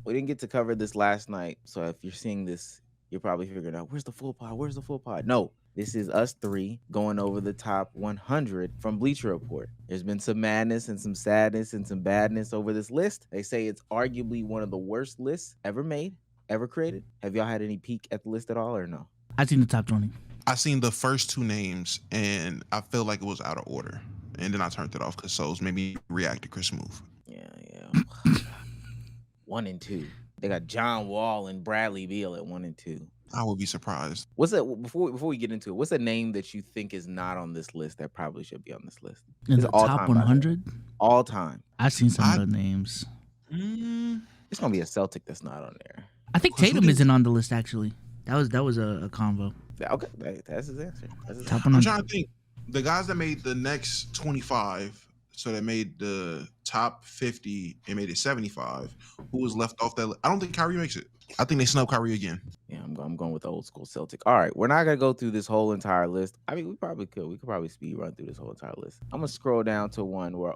We didn't get to cover this last night, so if you're seeing this, you're probably figuring out where's the full pod. Where's the full pod? No, this is us three going over the top 100 from Bleacher Report. There's been some madness and some sadness and some badness over this list. They say it's arguably one of the worst lists ever made, ever created. Have y'all had any peek at the list at all, or no? I seen the top 20. I seen the first two names and I felt like it was out of order, and then I turned it off because Souls made me react to Chris move. Yeah. 1 and 2. They got John Wall and Bradley Beal at 1 and 2. I would be surprised. What's that? Before we get into it, what's a name that you think is not on this list that probably should be on this list? In the top 100? All time. I've seen some of the names. It's gonna be a Celtic that's not on there. I think Tatum isn't on the list actually. That was a convo. Okay, that's his answer. Top I'm 100. trying to think. The guys that made the next 25, so that made the top 50 and made it 75, who was left off that list? I don't think Kyrie makes it. I think they snub Kyrie again. Yeah, I'm going with the old school Celtic. All right, we're not gonna go through this whole entire list. I mean, we probably could. We could probably speed run through this whole entire list. I'm gonna scroll down to one where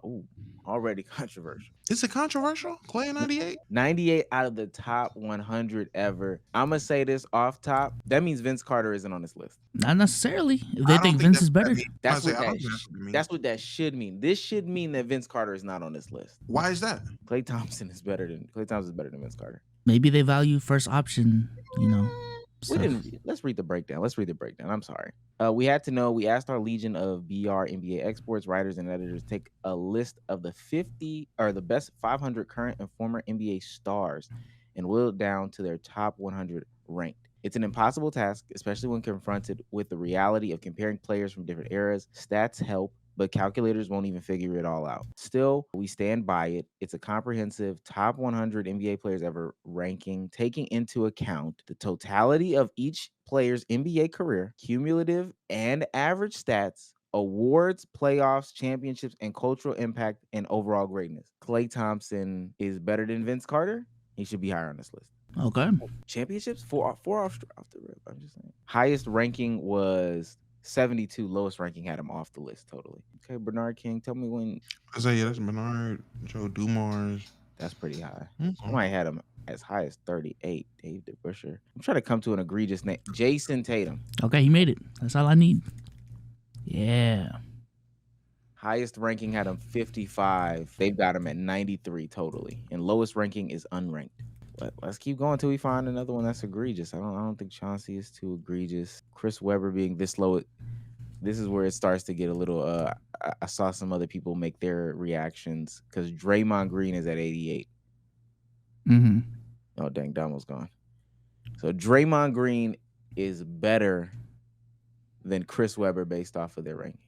already controversial. Is it controversial? Clay in 98? 98 out of the top 100 ever. I'm gonna say this off top. That means Vince Carter isn't on this list. Not necessarily. If they think Vince is better. That's what that should mean. This should mean that Vince Carter is not on this list. Why is that? Klay Thompson is better than Vince Carter. Maybe they value first option, Let's read the breakdown. I'm sorry. We had to know. We asked our legion of BR NBA experts, writers, and editors to take a list of the 50 or the best 500 current and former NBA stars and whittle it down to their top 100 ranked. It's an impossible task, especially when confronted with the reality of comparing players from different eras. Stats help, but calculators won't even figure it all out. Still, we stand by it. It's a comprehensive top 100 NBA players ever ranking, taking into account the totality of each player's NBA career, cumulative and average stats, awards, playoffs, championships, and cultural impact and overall greatness. Klay Thompson is better than Vince Carter. He should be higher on this list. Okay. Championships? Four off the rip. I'm just saying. Highest ranking was 72. Lowest ranking had him off the list totally. Okay, Bernard King, tell me when. I say, yeah, that's Bernard, Joe Dumars. That's pretty high. I might had him as high as 38. Dave DeBuscher. I'm trying to come to an egregious name. Jason Tatum. Okay, he made it. That's all I need. Yeah. Highest ranking had him 55. They've got him at 93 totally. And lowest ranking is unranked. But let's keep going until we find another one that's egregious. I don't think Chauncey is too egregious. Chris Webber being this low, this is where it starts to get a little. I saw some other people make their reactions because Draymond Green is at 88. Mm-hmm. Oh dang, Damo's gone. So Draymond Green is better than Chris Webber based off of their ranking.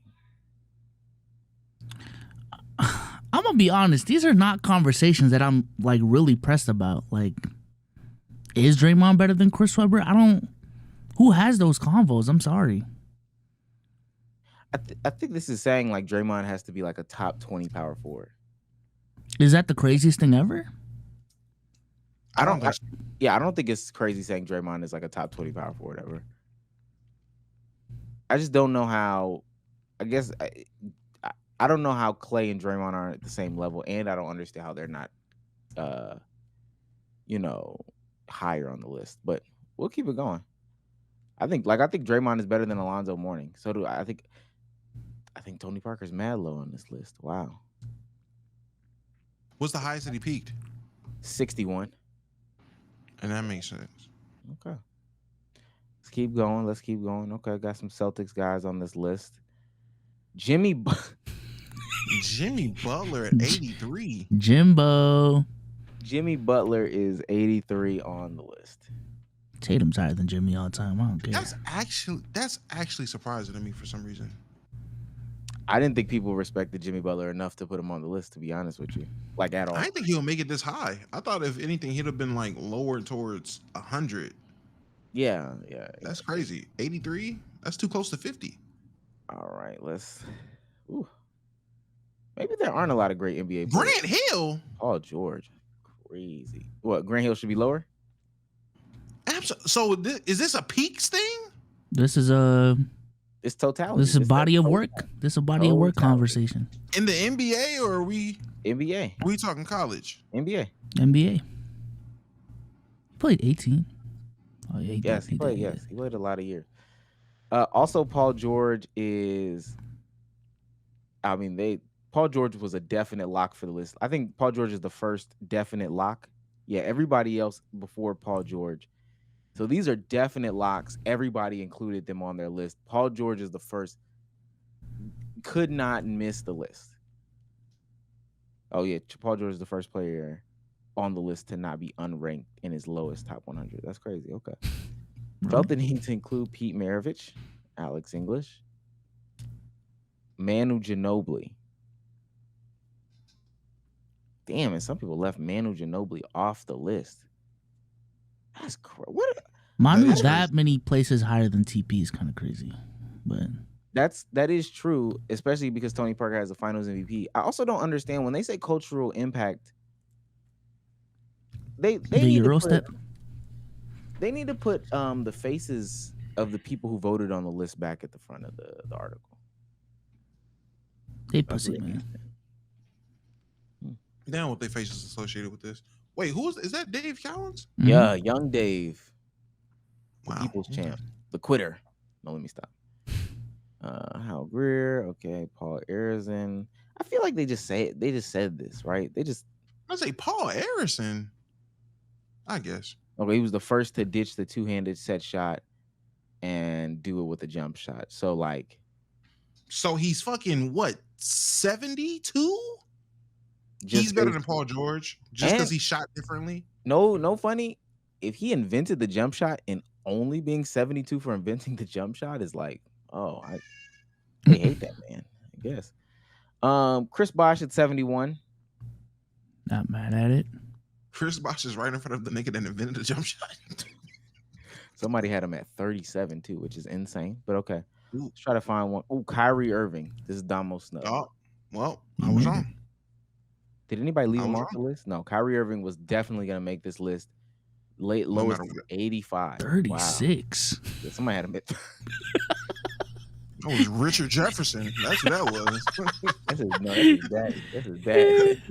I'm gonna be honest. These are not conversations that I'm like really pressed about. Like, is Draymond better than Chris Webber? Who has those convos? I'm sorry. I think this is saying like Draymond has to be like a top 20 power forward. Is that the craziest thing ever? I don't think it's crazy saying Draymond is like a top 20 power forward ever. I just don't know how. I guess I don't know how Klay and Draymond are at the same level, and I don't understand how they're not, higher on the list. But we'll keep it going. I think Draymond is better than Alonzo Mourning. So do I. I think Tony Parker's mad low on this list. Wow. What's the highest that he peaked? 61. And that makes sense. Okay. Let's keep going. Okay, got some Celtics guys on this list. Jimmy Butler at 83. Jimbo. Jimmy Butler is 83 on the list. Tatum's higher than Jimmy all the time. I don't care. That's actually surprising to me for some reason. I didn't think people respected Jimmy Butler enough to put him on the list, to be honest with you. Like at all. I didn't think he'll make it this high. I thought if anything, he'd have been like lower towards 100. Yeah. That's crazy. 83? That's too close to 50. All right, maybe there aren't a lot of great NBA players. Grant Hill? Oh, George. Crazy. What, Grant Hill should be lower? Absolutely. So is this a peaks thing? This is It's totality. This is body of work. This is a body of work conversation. In the NBA or are we? NBA. We talking college? NBA. NBA. Played 18. Oh yeah, he Yes, he definitely played. did. Yes, he played a lot of years. Also, Paul George is. I mean, Paul George was a definite lock for the list. I think Paul George is the first definite lock. Yeah, everybody else before Paul George. So these are definite locks. Everybody included them on their list. Paul George is the first. Could not miss the list. Oh yeah, Paul George is the first player on the list to not be unranked in his lowest top 100. That's crazy. Okay. Felt the need to include Pete Maravich, Alex English, Manu Ginobili. Damn, and some people left Manu Ginobili off the list. That's crazy. What? Manu that many places higher than TP is kind of crazy, but that is true, especially because Tony Parker has a Finals MVP. I also don't understand when they say cultural impact. They need to put, they need to put the faces of the people who voted on the list back at the front of the article. They pussy, man. Down with their faces associated with this. Wait, is that Dave Cowens? Mm-hmm. Yeah, young Dave. The wow. People's champ. The quitter. No, let me stop. Hal Greer. Okay, Paul Arizin. I feel like they just said this, right? I say Paul Arizin. I guess. Okay, he was the first to ditch the two-handed set shot and do it with a jump shot. So he's fucking what, 72? He's better than Paul George just because he shot differently. No funny. If he invented the jump shot and only being 72 for inventing the jump shot is like, oh, I hate that man, I guess. Chris Bosh at 71. Not mad at it. Chris Bosh is right in front of the nigga that invented the jump shot. Somebody had him at 37 too, which is insane. But okay. Let's try to find one. Oh, Kyrie Irving. This is Damo Snub. Oh, well, I was wrong. Did anybody leave him off the list? No, Kyrie Irving was definitely gonna make this list. Lowest 85. 36. Wow. Yeah, somebody had him at. That was Richard Jefferson. That's what that was. That's his daddy. That's his daddy.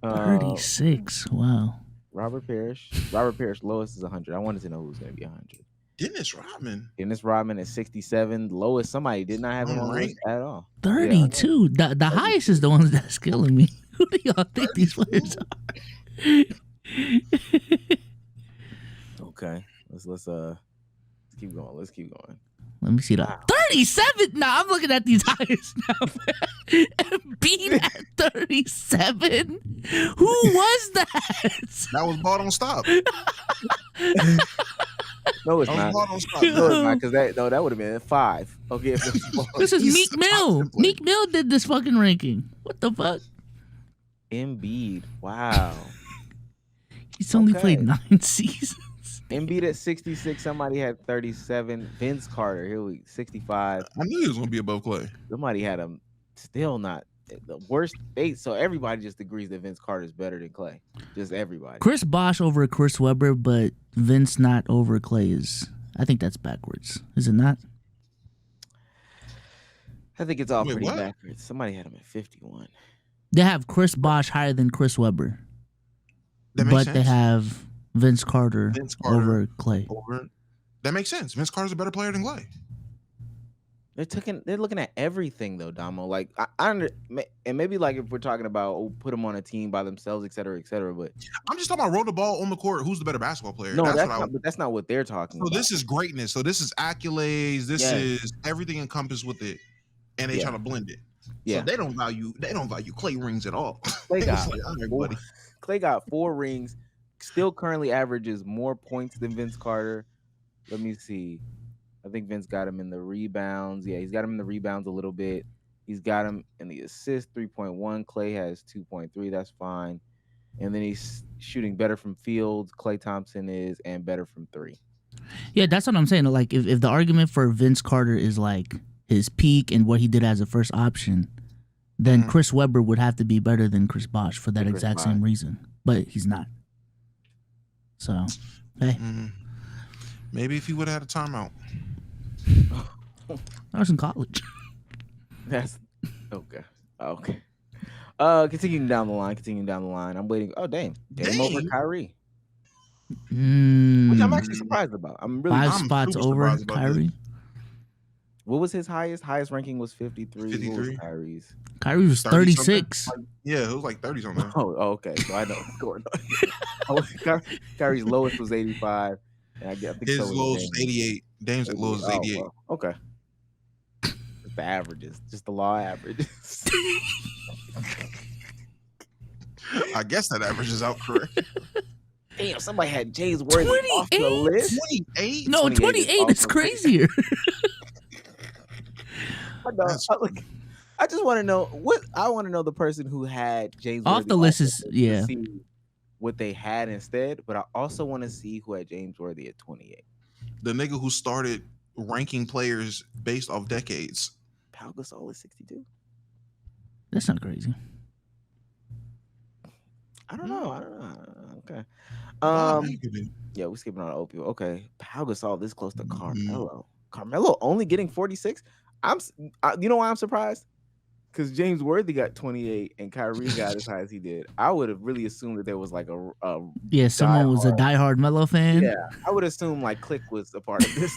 36. Wow. Robert Parrish lowest is 100. I wanted to know who's going to be 100. Dennis Rodman at 67. Lowest, somebody did not have him on the list at all. 32. Yeah, the highest is the ones that's killing me. Who do y'all think these players are? Okay. Let's keep going. Let me see that. 37. Nah, I'm looking at these highest now. Embiid at 37. Who was that? That was ball don't stop. No, it's not. No, it's not, because that would have been 5. Okay, this is Meek Mill. Meek Mill did this fucking ranking. What the fuck? Embiid. Wow. He's only played 9 seasons. Embiid at 66. Somebody had 37. Vince Carter, here we 65. I knew he was gonna be above Clay. Somebody had him still not the worst. So everybody just agrees that Vince Carter is better than Clay. Just everybody. Chris Bosh over Chris Webber, but Vince not over Clay is. I think that's backwards. Is it not? I think it's all pretty backwards. Somebody had him at 51. They have Chris Bosh higher than Chris Webber, but they have Vince Carter over Clay. That makes sense. Vince Carter's a better player than Clay. They're looking at everything though, Damo. Like and maybe like if we're talking about put them on a team by themselves, et cetera, but I'm just talking about roll the ball on the court. Who's the better basketball player? No, that's not what they're talking about. So this is greatness. So this is accolades. This is everything encompassed with it, and they try to blend it. Yeah, so they don't value Clay rings at all. Clay got 4 rings. Still currently averages more points than Vince Carter. Let me see. I think Vince got him in the rebounds. Yeah, he's got him in the rebounds a little bit. He's got him in the assist, 3.1. Clay has 2.3. That's fine. And then he's shooting better from fields. Klay Thompson is, and better from 3. Yeah, that's what I'm saying. Like, if the argument for Vince Carter is like his peak and what he did as a first option, then Chris Webber would have to be better than Chris Bosh for that exact same reason. But he's not. So, hey. Maybe if he would have had a timeout. I was in college. That's okay. Continuing down the line. I'm waiting. Oh, damn. Game over Kyrie. which I'm actually surprised about. I'm 5 spots over Kyrie. What was his highest? Highest ranking was 53. 53. What was Kyrie's? Kyrie was 36. Yeah, it was like 30 something. Oh, okay. So I know what's going on. Kyrie's lowest was 85. And I think his lowest was 88. Dame's at lowest is 88. Well, okay. Just the averages. Just the law averages. I guess that averages out correct. Damn, somebody had James Worthy off the list. 28? No, 28 is crazier. I just want to know I want to know the person who had James off Worthy the list is to see what they had instead, but I also want to see who had James Worthy at 28. The nigga who started ranking players based off decades. Pau Gasol is 62. That's not crazy. I don't know. Okay. Yeah, we're skipping on Opio. Okay. Pau Gasol this close to Carmelo. Carmelo only getting 46. You know why I'm surprised? Because James Worthy got 28 and Kyrie got as high as he did. I would have really assumed that there was like someone was a diehard Melo fan. Yeah, I would assume like Click was a part of this,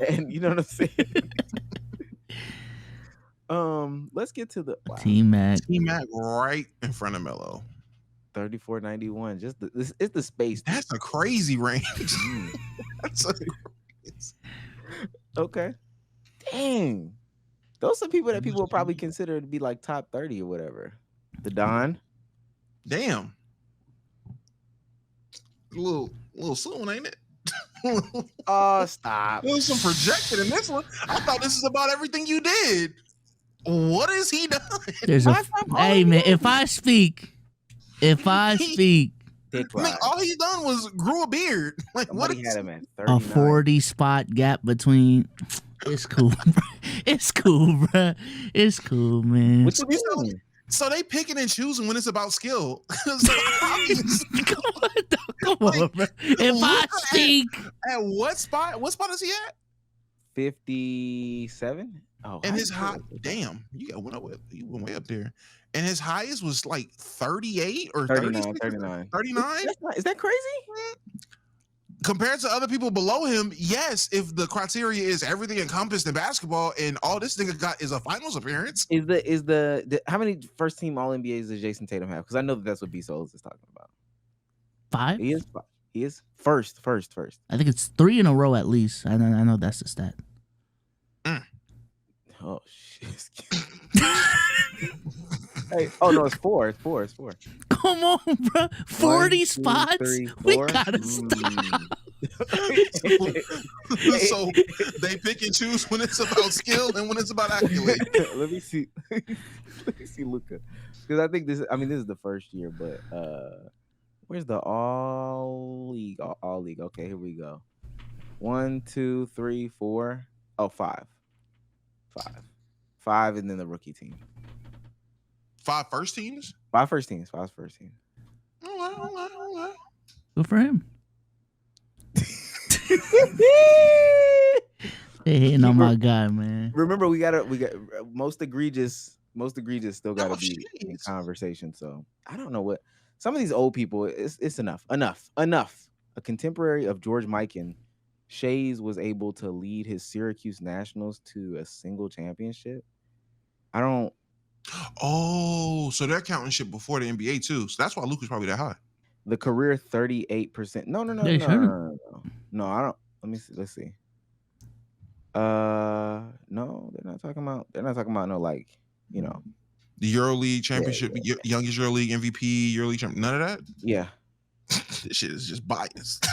and you know what I'm saying. Let's get to the T-Mac right in front of Melo. 34.91. Just it's the space. That's a crazy range. Okay. Dang. Those are people that people will probably consider to be like top 30 or whatever. The Don. Damn. A little soon, ain't it? Oh, stop. There was some projected in this one. I thought this is about everything you did. What has he done? Hey man, if I speak, Dick all he done was grew a beard. Like what? He had him at 39. A 40 spot gap between. It's cool. It's cool, bro. It's cool, man. What you mean? So they picking and choosing when it's about skill. Come on, bro. If I speak, at what spot? What spot is he at? 57. Oh, and his high. Damn, you went way up there. And his highest was like 38 or 39. 39. Is that crazy? Compared to other people below him, yes, if the criteria is everything encompassed in basketball and all this nigga got is a finals appearance. Is the how many first team All NBAs does Jason Tatum have? Because I know that's what B Souls is talking about. 5? He is first. I think it's 3 in a row at least. I know that's the stat. Oh shit. Hey, oh no, it's 4. It's 4. Come on, bro. 40 1, 2, spots? 3, 4. We gotta stop. So they pick and choose when it's about skill and when it's about accolade. Let me see Luka, because I think this is the first year, but where's the all league? Okay, here we go. 1, 2, 3, 4. Oh, 5, and then the rookie team. 5 first teams. 5 first teams. All right. Good for him. They hitting on my guy, man. Remember, we got most egregious still gotta be in conversation. So I don't know what some of these old people. It's enough. A contemporary of George Mikan, Shays was able to lead his Syracuse Nationals to a single championship. I don't. Oh, so they're counting shit before the NBA too. So that's why Luka's probably that high. The career 38%. No. No, I don't. Let me see. Let's see. No, they're not talking about no, like, you know, the EuroLeague championship, youngest EuroLeague MVP, EuroLeague champion. None of that. Yeah. This shit is just biased.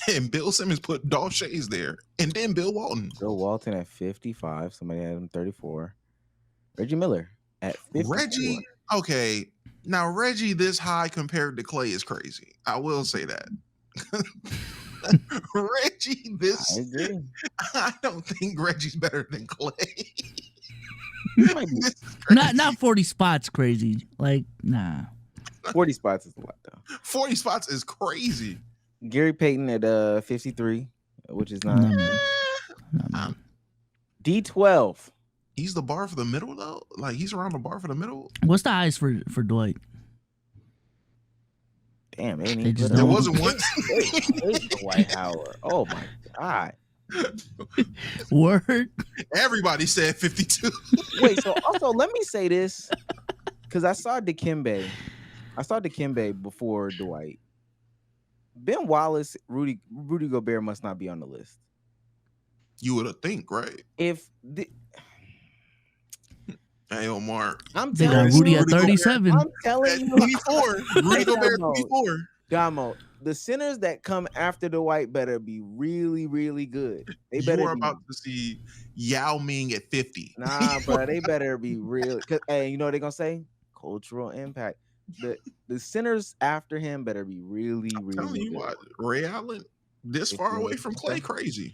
And Bill Simmons put Dolph Shays there, and then Bill Walton. Bill Walton at 55. Somebody had him 34. Reggie Miller at 54. Okay. Now Reggie this high compared to Clay is crazy. I will say that. Reggie this. I agree. I don't think Reggie's better than Clay. Not 40 spots crazy. Like, nah. 40 spots is a lot though. 40 spots is crazy. Gary Payton at 53, which is not. No. D12. He's the bar for the middle though. Like he's around the bar for the middle. What's the highest for Dwight? Damn, they They didn't just put There don't. wasn't one. Dwight Howard. Oh my god. Word. Everybody said 52. Wait, so also let me say this, because I saw Dikembe before Dwight. Ben Wallace, Rudy Gobert must not be on the list. You would think, right? If the, Hey, Omar. I'm They got telling Rudy you, at 37. I'm telling At you, 24. Rudy Gobert at 24. Damo, the centers that come after Dwight better be really, really good. They You better are be, about to see Yao Ming at 50. nah, bro. They better be real. Hey, you know what they're gonna say? Cultural impact. The centers after him better be really, I'm really telling you good. what, Ray Allen this far away from Clay, crazy.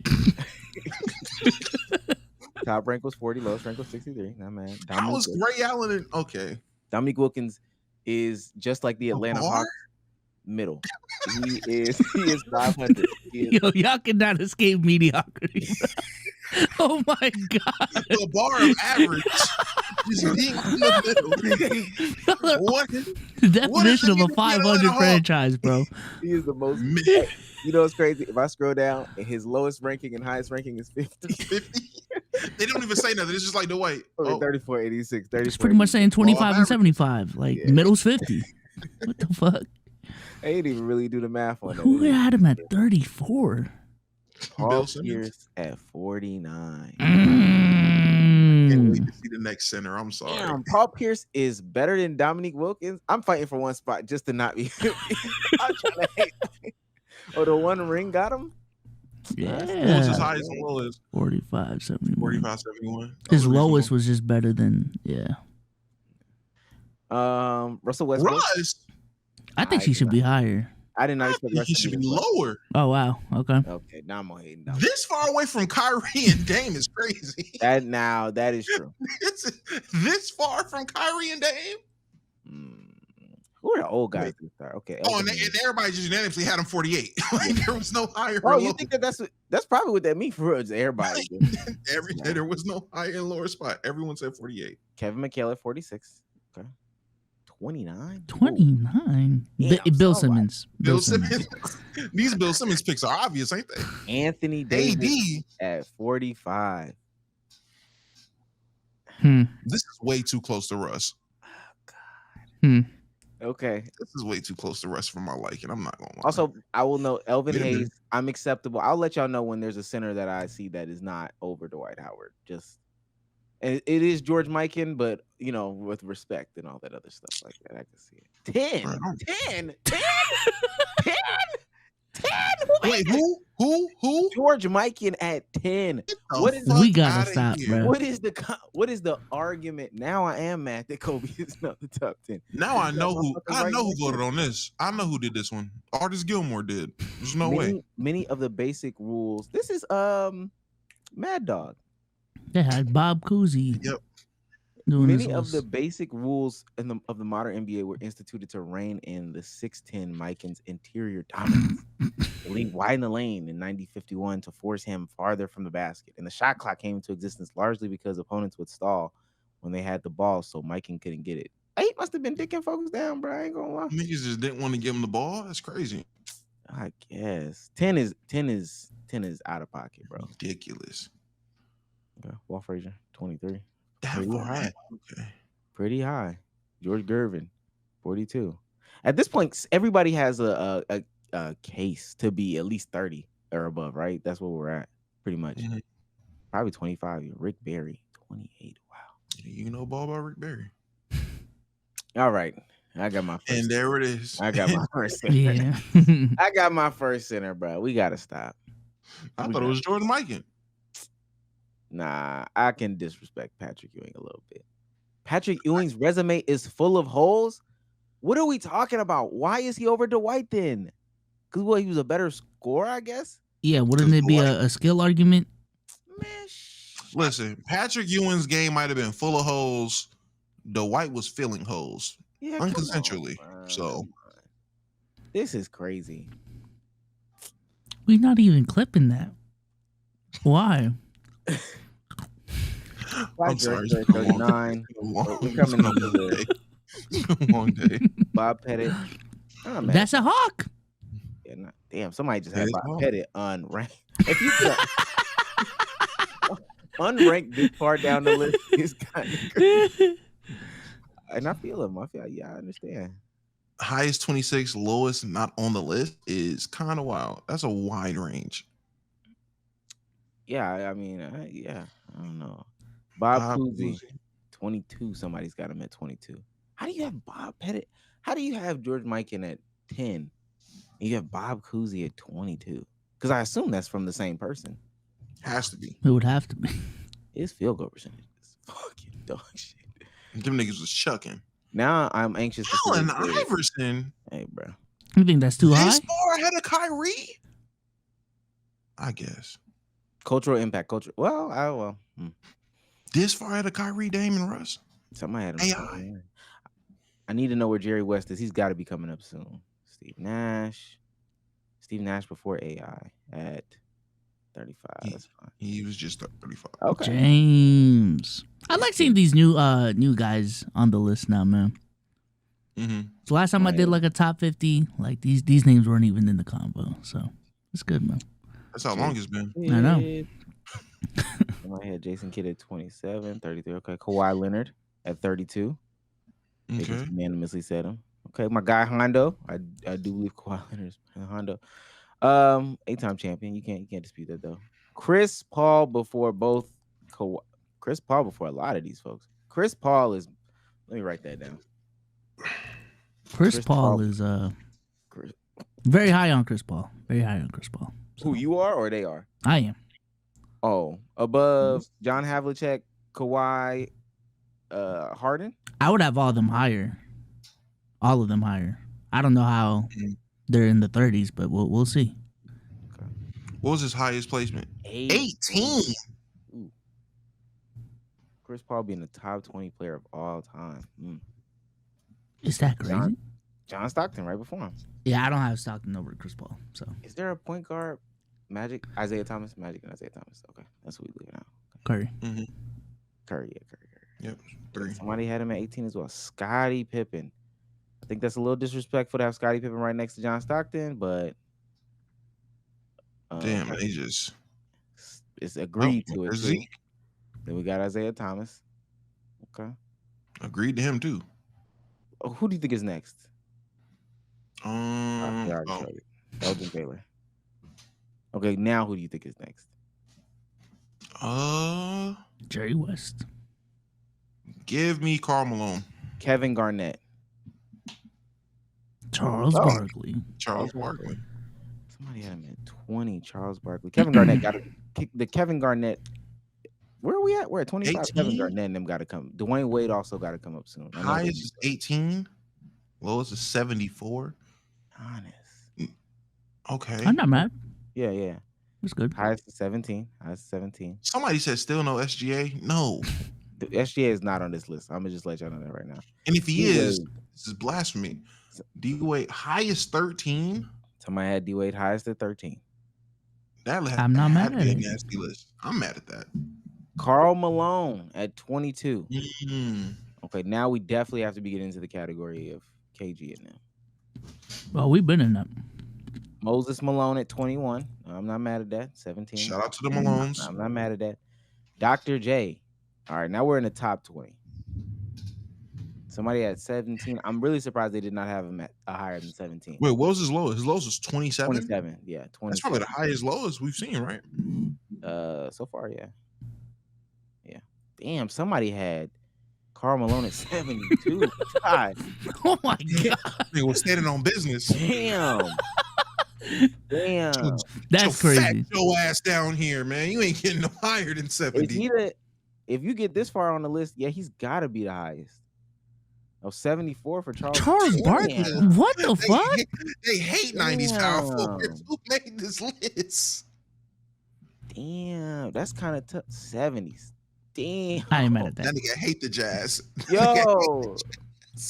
Top rank was 40, lowest rank was 63. Nah, man. How was Ray Allen okay? Dominique Wilkins is just like the Atlanta Hawks middle. He is 500. Yo, y'all cannot escape mediocrity. Oh my god. The bar of average is being in the middle. The definition of a 500 franchise, bro. He is the most. You know what's crazy? If I scroll down and his lowest ranking and highest ranking is 50. 50? They don't even say nothing. It's just like the white. Okay, 34, 86, 34. It's pretty much saying 25 and 75. Like middle's 50. What the fuck? I didn't even really do the math on that. Who had him at 34? Paul Pierce at 49. Can't wait to see the next center. I'm sorry. Damn, Paul Pierce is better than Dominique Wilkins. I'm fighting for one spot just to not be. I'm trying to hate. Oh, the one ring got him? Yeah. What was his highest and lowest? 45, 71. 45, 71. His lowest was just better than, Russell Westbrook. Russ? I think she should be higher. I did not expect he should be lower. Oh, wow. Okay. Okay, now I'm hating down. This far away from Kyrie and Dame is crazy. That is true. It's this far from Kyrie and Dame. Who are the old guys to start? Okay. Oh, and everybody just unanimously had him 48. Like, there was no higher. Oh, you think that's probably what that means for us? Everybody. There was no higher and lower spot. Everyone said 48. Kevin McHale at 46. Okay. 29? 29? Bill Simmons. Bill Simmons. These Bill Simmons picks are obvious, ain't they? Anthony Davis at 45. This is way too close to Russ. Oh, God. Okay. This is way too close to Russ for my liking. I'm not going to lie. Also, I will know Elvin Hayes. I'm acceptable. I'll let y'all know when there's a center that I see that is not over Dwight Howard. And it is George Mikan, but with respect and all that other stuff like that, I can see it. 10. Wait, who? George Mikan at 10. We gotta stop, bro. What is the argument? Now I am mad that Kobe is not the top 10. Now I know who voted on this. I know who did this one. Artis Gilmore did. There's no way. Many of the basic rules. This is Mad Dog. They had Bob Cousy. Yep. Many of the basic rules of the modern NBA were instituted to rein in the 6'10 Mikan's interior dominance. Leave wide in the lane in 90-51 to force him farther from the basket. And the shot clock came into existence largely because opponents would stall when they had the ball, so Mikan couldn't get it. He must have been dicking folks down, bro. I ain't gonna lie. Niggas just didn't want to give him the ball. That's crazy. I guess 10 is out of pocket, bro. Ridiculous. Okay. Walt Frazier, 23. Pretty high. Okay. Pretty high. George Gervin, 42. At this point, everybody has a case to be at least 30 or above, right? That's where we're at, pretty much. Mm-hmm. Probably 25. Rick Barry, 28. Wow. You know ball about Rick Barry. All right. I got my first. And there it is. I got my first center. Yeah. I got my first center, bro. We got to stop. I thought it was Jordan Mikan. Nah, I can disrespect Patrick Ewing a little bit. Patrick Ewing's resume is full of holes. What are we talking about? Why is he over Dwight then? Because, he was a better scorer, I guess? Yeah, wouldn't it be a skill argument? Man, listen, Patrick Ewing's game might have been full of holes. Dwight was filling holes. Yeah, unconsensually. So this is crazy. We're not even clipping that. Why? I'm sorry. 39. Long day. Bob Pettit, That's a hawk. Yeah, damn, somebody just had It's Bob Pettit unranked. If you put unranked this far down the list, it's kind of crazy. And I feel him. Yeah, I understand. Highest 26, lowest not on the list is kind of wild. That's a wide range. Yeah, I mean, I don't know. Bob Cousy, 22. Somebody's got him at 22. How do you have Bob Pettit? How do you have George Mikan at 10? And you have Bob Cousy at 22? Because I assume that's from the same person. Has to be. It would have to be. His field goal percentage is fucking dog shit. Them niggas was chucking. Now I'm anxious to Allen Iverson. Hey, bro. You think that's too high? This far ahead of Kyrie? I guess. Cultural impact. This far ahead of Kyrie, Dame, and Russ? Somebody had him. AI. I need to know where Jerry West is. He's got to be coming up soon. Steve Nash before AI at 35. That's fine. He was just 35. Okay. James. I like seeing these new guys on the list now, man. Mm-hmm. So last time I did like a top 50, like these names weren't even in the combo. So it's good, man. That's how long it's been. I know. I had Jason Kidd at 27, 33. Okay. Kawhi Leonard at 32. They just unanimously said him. Okay. My guy Hondo. I do believe Kawhi Leonard is Hondo. 8-time champion. You can't dispute that though. Chris Paul before both Chris Paul before a lot of these folks. Chris Paul is, let me write that down. Chris Paul is very high on Chris Paul. Very high on Chris Paul. So. Who you are or they are? I am. Oh, above John Havlicek, Kawhi, Harden? I would have all of them higher. All of them higher. I don't know how they're in the 30s, but we'll see. Okay. What was his highest placement? 18. Ooh. Chris Paul being the top 20 player of all time. Is that crazy? John Stockton right before him. Yeah, I don't have Stockton over Chris Paul. So is there a point guard? Magic, Isaiah Thomas, Magic, and Isaiah Thomas. Okay, that's what we leave it out. Curry. Mm-hmm. Curry. Yep, 3. Somebody had him at 18 as well. Scottie Pippen. I think that's a little disrespectful to have Scottie Pippen right next to John Stockton, but damn, they just it's agreed to it. Zeke. Then we got Isaiah Thomas. Okay, agreed to him too. Oh, who do you think is next? Elgin Baylor. Okay, now who do you think is next? Jerry West. Give me Karl Malone. Kevin Garnett. Charles Barkley. Barkley. Somebody had him at 20. Charles Barkley. Kevin Garnett got to kick the Kevin Garnett. Where are we at? We're at 25. 18? Kevin Garnett and them got to come. Dwayne Wade also got to come up soon. Highest is 18. Lowest is 74. Honest. Okay. I'm not mad. Yeah. It's good. Highest is 17. Somebody said still no SGA. No. The SGA is not on this list. I'm gonna just let y'all know that right now. And if he is, this is blasphemy. D-Wade highest 13. Somebody had D-Wade highest at 13. I'm not mad at it. Nasty list. I'm mad at that. Karl Malone at 22. Mm-hmm. Okay, now we definitely have to be getting into the category of KG and them. Well, we've been in that. Moses Malone at 21. I'm not mad at that. 17. Shout out to the Malones. I'm not mad at that. Dr. J. All right, now we're in the top 20. Somebody at 17. I'm really surprised they did not have him at higher than 17. Wait, what was his lowest? His lowest was 27? 27, yeah. 27. That's probably the highest lowest we've seen, right? So far, yeah. Yeah. Damn, somebody had Karl Malone at 72. God. Oh, my God. They were standing on business. Damn. That's crazy. Fat your ass down here, man. You ain't getting no higher than 70. If you get this far on the list, yeah, he's got to be the highest. Oh, 74 for Charles Barkley. What the fuck? They hate 90s power forwards. Who made this list? Damn, that's kind of tough. 70s. Damn. I ain't mad at that. That nigga hate the Jazz. Yo.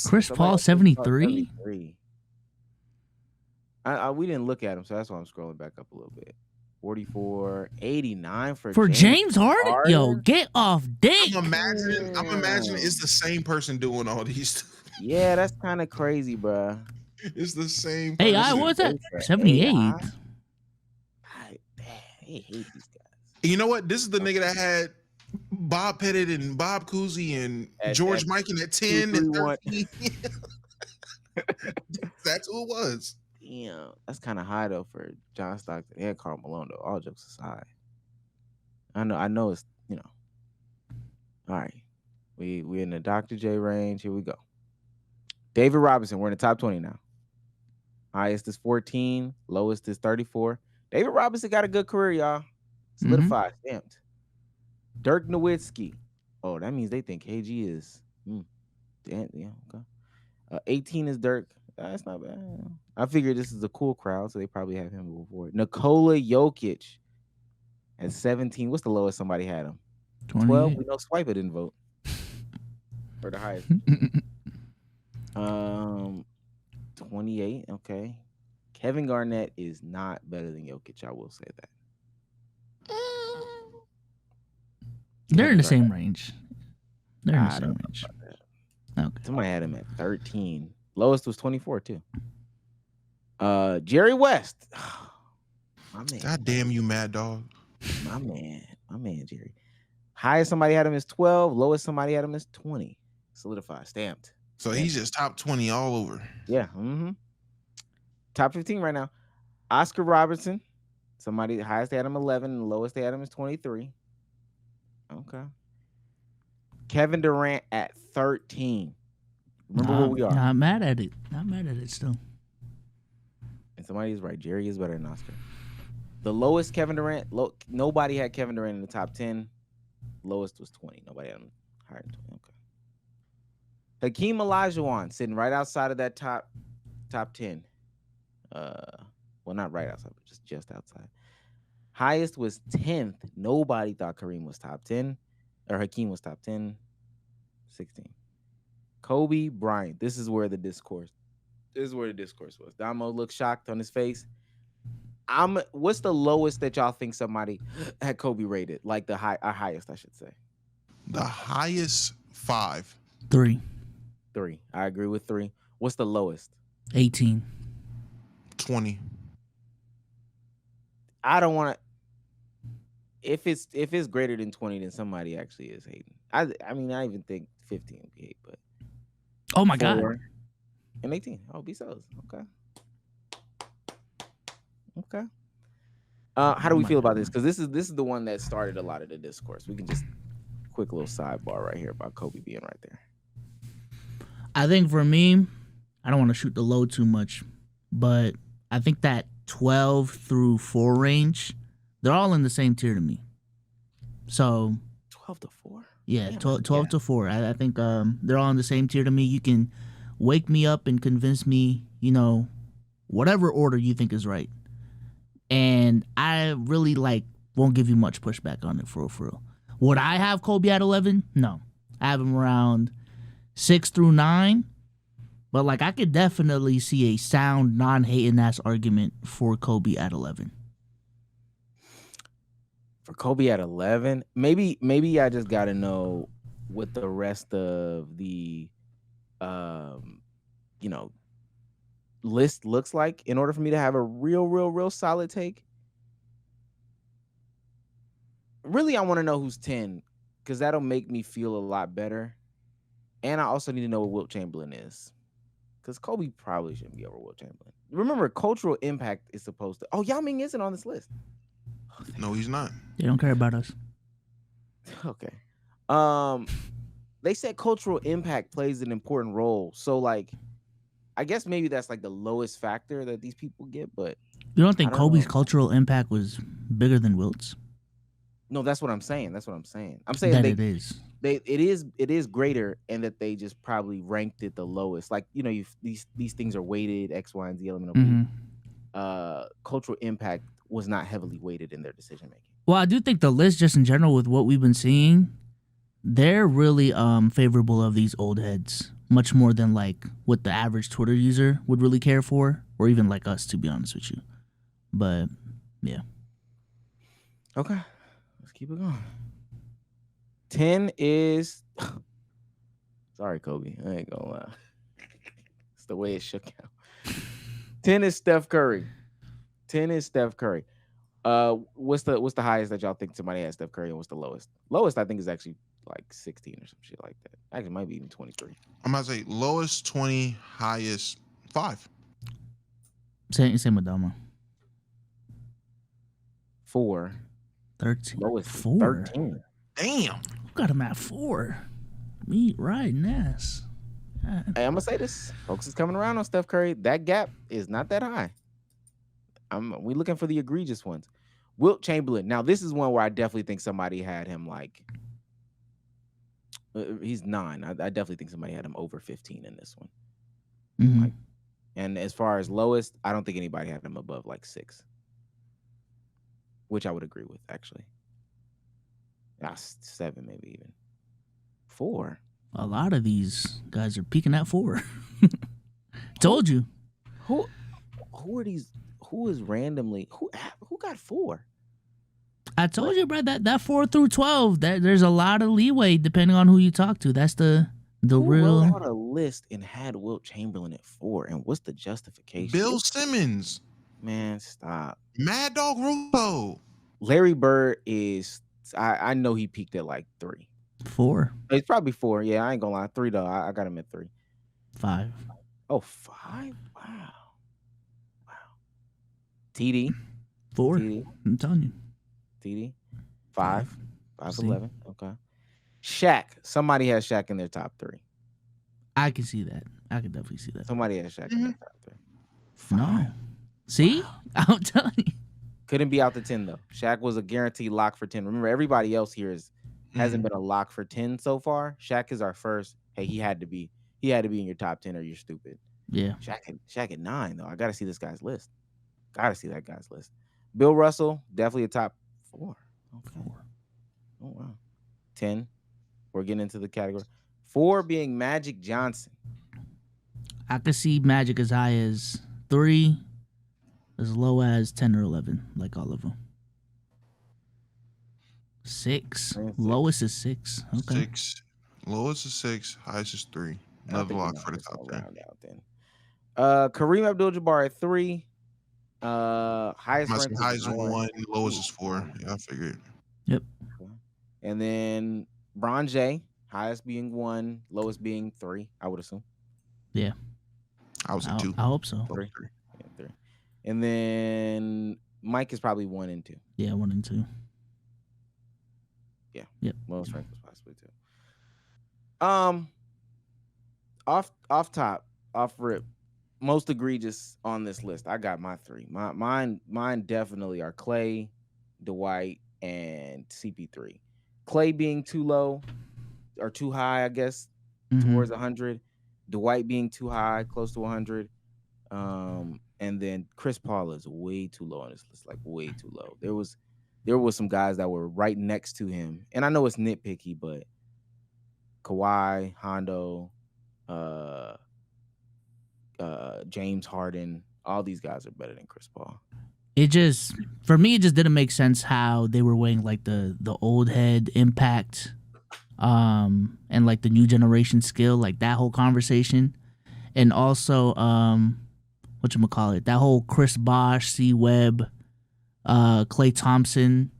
Chris Paul, 73? We didn't look at him, so that's why I'm scrolling back up a little bit. 44, 89 for James Harden? Yo, get off dick. I'm imagining it's the same person doing all these. Yeah, that's kind of crazy, bro. It's the same Hey, person. I was at Vote for 78. I hate these guys. You know what? This is the nigga that had Bob Pettit and Bob Cousy and George Mikan at 10 and 13. That's who it was. Damn, that's kind of high though for John Stockton and Karl Malone though. All jokes aside, I know it's all right. We in the Dr. J range. Here we go. David Robinson, we're in the top 20 now. Highest is 14, lowest is 34. David Robinson got a good career, y'all. Solidified, stamped. Dirk Nowitzki. Oh, that means they think KG is. Damn, yeah, okay. 18 is Dirk. That's not bad. I figured this is a cool crowd, so they probably have him before. Nikola Jokic at 17. What's the lowest somebody had him? 12. We know Swiper didn't vote for the highest. 28. Okay. Kevin Garnett is not better than Jokic. I will say that. They're in the same range. They're in the same range. Okay. Somebody had him at 13. Lowest was 24 too. Jerry West. My man. God damn you, Mad Dog. My man, Jerry. Highest somebody had him is 12. Lowest somebody had him is 20. Solidified, stamped. So he's just top 20 all over. Yeah. Top 15 right now. Oscar Robertson. Somebody, the highest they had him 11, and the lowest they had him is 23. Okay. Kevin Durant at 13. Remember where we are. Not mad at it. Not mad at it still. And somebody is right. Jerry is better than Oscar. The lowest Kevin Durant, nobody had Kevin Durant in the top 10. Lowest was 20. Nobody had him higher than 20. Okay. Hakeem Olajuwon sitting right outside of that top 10. Well, not right outside, but just outside. Highest was 10th. Nobody thought Kareem was top 10, or Hakeem was top 10. 16. Kobe Bryant. This is where the discourse was. Damo looked shocked on his face. What's the lowest that y'all think somebody had Kobe rated? Like our highest, I should say. The highest 5. 3. I agree with 3. What's the lowest? 18. 20. I don't want to. If it's greater than 20, then somebody actually is hating. I mean, I even think 15 would be hate, but. Oh my God. And 18. Oh, B-Cells. Okay. How do we feel about this? Because this is the one that started a lot of the discourse. We can just quick little sidebar right here about Kobe being right there. I think for me, I don't want to shoot the low too much, but I think that 12 through 4 range, they're all in the same tier to me. So 12 to 4? Yeah, 12 to 4. I think they're all in the same tier to me. You can wake me up and convince me, whatever order you think is right. And I really won't give you much pushback on it for real. Would I have Kobe at 11? No. I have him around 6 through 9. But I could definitely see a sound non-hating ass argument for Kobe at 11. For Kobe at 11, maybe I just got to know what the rest of the list looks like in order for me to have a real solid take. Really, I want to know who's 10 because that'll make me feel a lot better. And I also need to know what Wilt Chamberlain is because Kobe probably shouldn't be over Wilt Chamberlain. Remember, cultural impact is supposed to. Oh, Yao Ming isn't on this list. No, he's not. They don't care about us. Okay. They said cultural impact plays an important role. So I guess maybe that's the lowest factor that these people get, but you don't think Kobe's cultural impact was bigger than Wilt's? No, that's what I'm saying. I'm saying that it is. It is greater, and that they just probably ranked it the lowest. These things are weighted X, Y, and Z element of cultural impact was not heavily weighted in their decision making. Well, I do think the list, just in general, with what we've been seeing, they're really favorable of these old heads, much more than what the average Twitter user would really care for, or even us, to be honest with you. But yeah. Okay, let's keep it going. 10 is sorry, Kobe. I ain't gonna lie. It's the way it shook out. 10 is Steph Curry. 10 is Steph Curry. What's the highest that y'all think somebody has Steph Curry, and what's the lowest? Lowest I think is actually like 16 or some shit like that. Actually, it might be even 23. I'm about to say lowest 20, highest 5. Same with Dama. 4. 13. Lowest 4. 13. Damn. Who got him at 4? Me riding ass. Hey, I'm gonna say this. Folks is coming around on Steph Curry. That gap is not that high. We looking for the egregious ones. Wilt Chamberlain. Now, this is one where I definitely think somebody had him like he's 9. I definitely think somebody had him over 15 in this one. Mm-hmm. Like, and as far as lowest, I don't think anybody had him above like 6, which I would agree with actually. 7 maybe even 4. A lot of these guys are peaking at 4. Told you. Who are these? Who is randomly who got 4? I told you, bro, that 4 through 12, there's a lot of leeway depending on who you talk to. That's the who real. Wrote out a list and had Wilt Chamberlain at 4, and what's the justification? Bill Simmons. Man, stop. Mad Dog Russo. Larry Bird is. I know he peaked at like 3. 4. It's probably 4. Yeah, I ain't gonna lie. 3 though. I got him at 3. 5. Oh, 5? Wow. TD. 4. TD. I'm telling you. TD. 5. 5'11". Okay. Shaq. Somebody has Shaq in their top 3. I can see that. I can definitely see that. Somebody has Shaq in their top 3. No. See? Wow. I'm telling you. Couldn't be out the 10 though. Shaq was a guaranteed lock for 10. Remember, everybody else here hasn't been a lock for 10 so far. Shaq is our first. Hey, he had to be in your top 10 or you're stupid. Yeah. Shaq at 9 though. I gotta see this guy's list. Gotta see that guy's list. Bill Russell, definitely a top 4. Okay. 4. Oh wow. 10. We're getting into the category. 4 being Magic Johnson. I could see Magic as high as 3, as low as 10 or 11, like all of them. 6. Lowest is 6. Okay. 6. Lowest is 6. Highest is 3. Another lock for the top 10. Kareem Abdul-Jabbar at 3. Highest is 1. Lowest is 4. Yeah, I figured. Yep. And then Bron J, highest being 1, lowest being 3. I would assume. Yeah. I was at 2. I hope so. 3. Yeah, 3. And then Mike is probably 1 and 2. Yeah, 1 and 2. Yeah. Yep. Most ranked was possibly 2. Off rip, most egregious on this list. I got my 3. Mine definitely are Clay, Dwight, and CP3. Clay being too low or too high, I guess, towards 100. Dwight being too high, close to 100. And then Chris Paul is way too low on this list, like way too low. There was some guys that were right next to him, and I know it's nitpicky, but Kawhi, Hondo, James Harden, all these guys are better than Chris Paul. For me, it just didn't make sense how they were weighing like the old head impact, and like the new generation skill, like that whole conversation, and also whatchamacallit, that whole Chris Bosh, C Webb, Klay Thompson,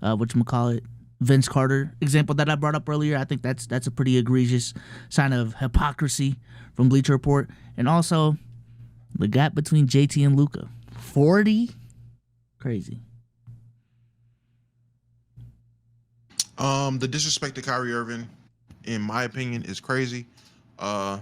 whatchamacallit, Vince Carter example that I brought up earlier. I think that's a pretty egregious sign of hypocrisy from Bleacher Report. And also the gap between JT and Luka, 40, crazy. The disrespect to Kyrie Irving, in my opinion, is crazy. There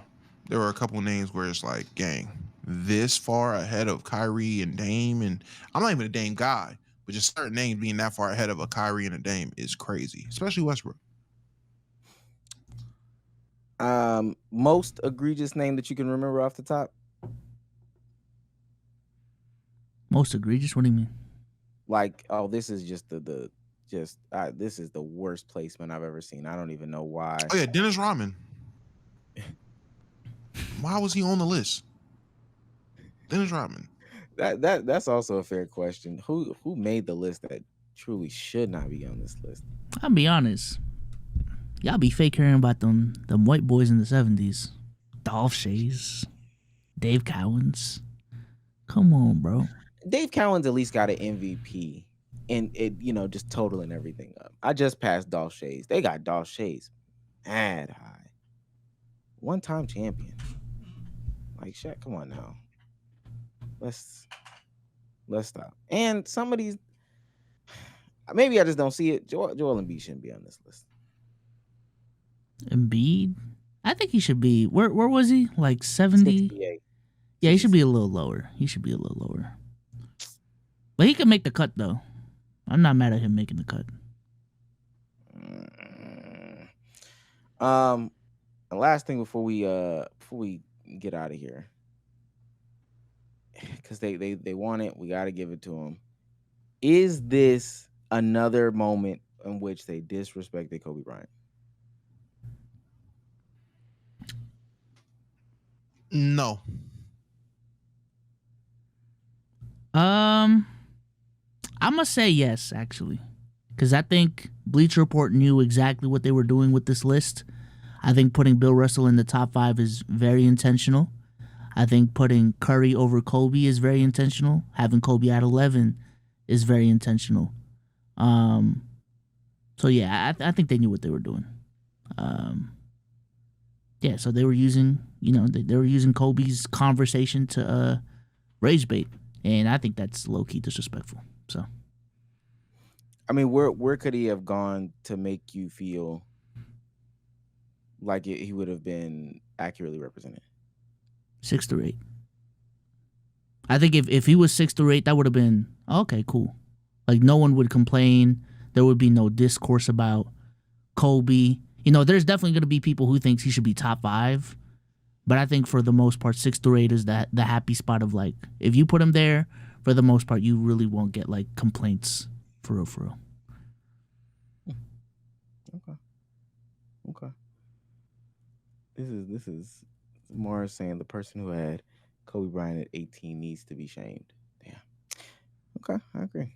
were a couple names where it's like, gang, this far ahead of Kyrie and Dame, and I'm not even a Dame guy, but just certain names being that far ahead of a Kyrie and a Dame is crazy, especially Westbrook. Most egregious name that you can remember off the top? Most egregious? What do you mean? Like, oh, this is just this is the worst placement I've ever seen. I don't even know why. Oh yeah, Dennis Rodman. Why was he on the list? Dennis Rodman. That's also a fair question. Who made the list that truly should not be on this list? I'll be honest. Y'all be fake hearing about them white boys in the 70s. Dolph Shays, Dave Cowens, Come on, bro. Dave Cowan's at least got an MVP, and it just totaling everything up. I just passed Dolph Shays. They got Dolph Shays mad high, 1-time champion. Like Shaq, come on now. Let's stop. And some of these, maybe I just don't see it. Joel Embiid shouldn't be on this list. Embiid, I think he should be. Where was he? Like 70? 68. Yeah, he should be a little lower. But he can make the cut though. I'm not mad at him making the cut. The last thing before we get out of here, because they want it, we got to give it to them. Is this another moment in which they disrespected Kobe Bryant? No. I'm gonna say yes, actually, because I think Bleacher Report knew exactly what they were doing with this list. I think putting Bill Russell in the top 5 is very intentional. I think putting Curry over Kobe is very intentional. Having Kobe at 11 is very intentional. So yeah, I think they knew what they were doing. Yeah, so they were using, they were using Kobe's conversation to rage bait, and I think that's low key disrespectful. So, I mean, where could he have gone to make you feel like he would have been accurately represented? 6 through 8. I think if he was 6 through 8, that would have been okay, cool. Like no one would complain. There would be no discourse about Kobe. There's definitely going to be people who thinks he should be top 5, but I think for the most part, 6 through 8 is the happy spot of like if you put him there, for the most part, you really won't get like complaints for real. Okay. This is more saying the person who had Kobe Bryant at 18 needs to be shamed. Damn. Okay, I agree.